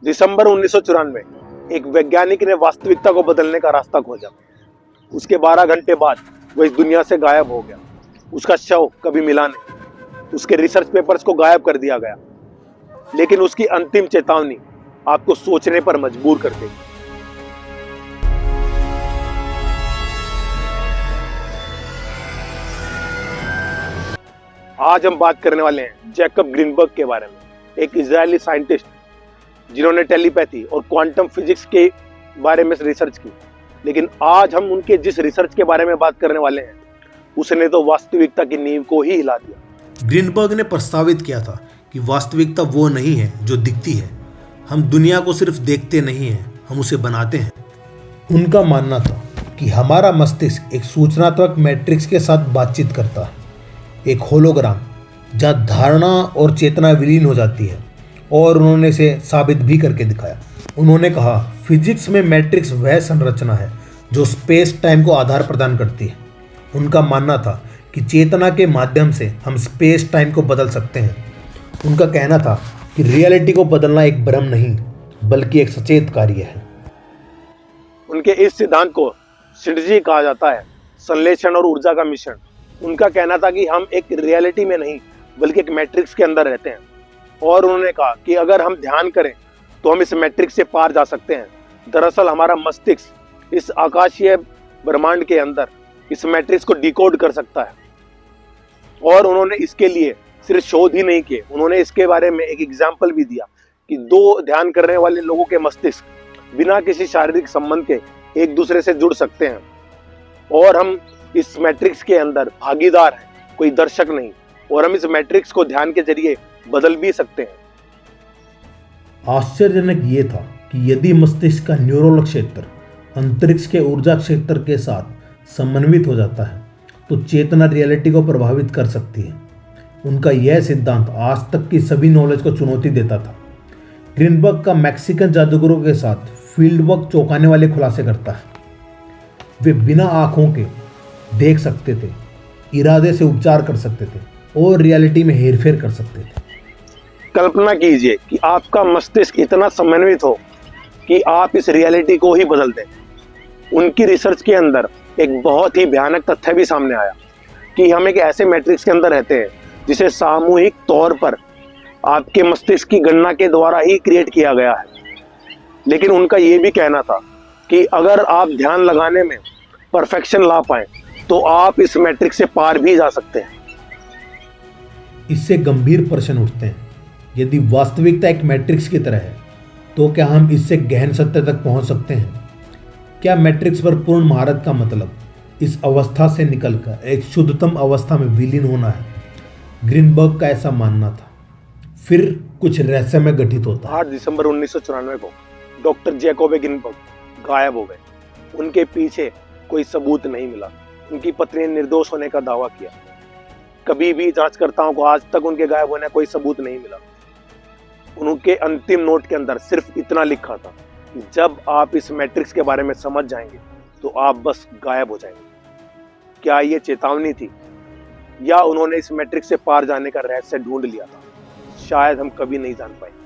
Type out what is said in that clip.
दिसंबर 1994 एक वैज्ञानिक ने वास्तविकता को बदलने का रास्ता खोजा। उसके 12 घंटे बाद वह इस दुनिया से गायब हो गया। उसका शव कभी मिला नहीं। उसके रिसर्च पेपर्स को गायब कर दिया गया। लेकिन उसकी अंतिम चेतावनी आपको सोचने पर मजबूर कर देगी। आज हम बात करने वाले हैं जैकब ग्रीनबर्ग के बारे में, एक इजरायली साइंटिस्ट जिन्होंने टेलीपैथी और क्वांटम फिजिक्स के बारे में रिसर्च की। लेकिन आज हम उनके जिस रिसर्च के बारे में बात करने वाले हैं, उसने तो वास्तविकता की नींव को ही हिला दिया। ग्रीनबर्ग ने प्रस्तावित किया था कि वास्तविकता वो नहीं है जो दिखती है। हम दुनिया को सिर्फ देखते नहीं हैं, हम उसे बनाते हैं। उनका मानना था कि हमारा मस्तिष्क एक सूचनात्मक मैट्रिक्स के साथ बातचीत करता है, एक होलोग्राम जहाँ धारणा और चेतना विलीन हो जाती है, और उन्होंने इसे साबित भी करके दिखाया। उन्होंने कहा, फिजिक्स में मैट्रिक्स वह संरचना है जो स्पेस टाइम को आधार प्रदान करती है। उनका मानना था कि चेतना के माध्यम से हम स्पेस टाइम को बदल सकते हैं। उनका कहना था कि रियलिटी को बदलना एक भ्रम नहीं बल्कि एक सचेत कार्य है। उनके इस सिद्धांत को सिनर्जी कहा जाता है, संश्लेषण और ऊर्जा का मिश्रण। उनका कहना था कि हम एक रियलिटी में नहीं बल्कि एक मैट्रिक्स के अंदर रहते हैं। और उन्होंने कहा कि अगर हम ध्यान करें तो हम इस मैट्रिक्स से पार जा सकते हैं। दरअसल हमारा मस्तिष्क इस आकाशीय ब्रह्मांड के अंदर इस मैट्रिक्स को डिकोड कर सकता है। और उन्होंने इसके लिए सिर्फ शोध ही नहीं किए, उन्होंने इसके बारे में एक एग्जाम्पल भी दिया कि दो ध्यान करने वाले लोगों के मस्तिष्क बिना किसी शारीरिक संबंध के एक दूसरे से जुड़ सकते हैं। और हम इस मैट्रिक्स के अंदर भागीदार हैं, कोई दर्शक नहीं। और हम इस मैट्रिक्स को ध्यान के जरिए बदल भी सकते हैं। आश्चर्यजनक ये था कि यदि मस्तिष्क का न्यूरल क्षेत्र अंतरिक्ष के ऊर्जा क्षेत्र के साथ समन्वित हो जाता है तो चेतना रियलिटी को प्रभावित कर सकती है। उनका यह सिद्धांत आज तक की सभी नॉलेज को चुनौती देता था। ग्रीनबर्ग का मैक्सिकन जादूगरों के साथ फील्ड वर्क चौंकाने वाले खुलासे करता है। वे बिना आंखों के देख सकते थे, इरादे से उपचार कर सकते थे और रियलिटी में हेरफेर कर सकते थे। कल्पना कीजिए कि आपका मस्तिष्क इतना समन्वित हो कि आप इस रियलिटी को ही बदल दें। उनकी रिसर्च के अंदर एक बहुत ही भयानक तथ्य भी सामने आया कि हम एक ऐसे मैट्रिक्स के अंदर रहते हैं जिसे सामूहिक तौर पर आपके मस्तिष्क की गणना के द्वारा ही क्रिएट किया गया है। लेकिन उनका ये भी कहना था कि अगर आप ध्यान लगाने में परफेक्शन ला पाएं तो आप इस मैट्रिक्स से पार भी जा सकते हैं। इससे गंभीर प्रश्न उठते हैं, यदि वास्तविकता एक मैट्रिक्स की तरह है तो क्या हम इससे गहन सत्य तक पहुंच सकते हैं? क्या मैट्रिक्स पर पूर्ण महारत का मतलब इस अवस्था से निकलकर एक शुद्धतम अवस्था में विलीन होना है? ग्रीनबर्ग का ऐसा मानना था। फिर कुछ रहस्यमय घटित होता है। 8 दिसंबर 1994 को डॉक्टर जैकब ग्रीनबर्ग गायब हो गए। उनके पीछे कोई सबूत नहीं मिला। उनकी पत्नी ने निर्दोष होने का दावा किया। कभी भी जांचकर्ताओं को आज तक उनके गायब होने का कोई सबूत नहीं मिला। उनके अंतिम नोट के अंदर सिर्फ इतना लिखा था कि जब आप इस मैट्रिक्स के बारे में समझ जाएंगे तो आप बस गायब हो जाएंगे। क्या ये चेतावनी थी या उन्होंने इस मैट्रिक्स से पार जाने का रहस्य ढूंढ लिया था? शायद हम कभी नहीं जान पाएंगे।